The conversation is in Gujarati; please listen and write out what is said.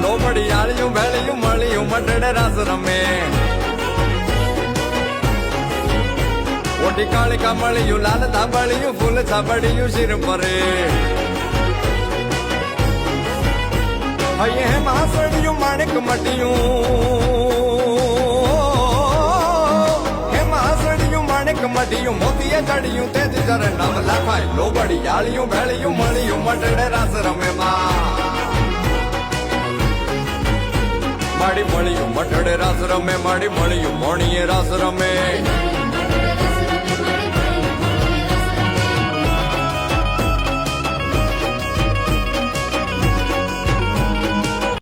લોબડી આળિયું ભેળિયું મળ્યું મટડે રાસ રમે ઓટી કાળિકા મળ્યું લાલ ધાબળિયું ફૂલ છાબડિયું શિર પરે હૈયે હે માસડિયું માણેક મટિયું હે માસડિયું માણેક મટિયું મોતીએ ચડિયું તેજ જરે નામ લખાય લોબડી આળિયું ભેળિયું મળ્યું મટડે રાસ રમે માડી મળ્યું મટડે રાસ રમે માડી મળ્યું મોણીએ રાસ રમે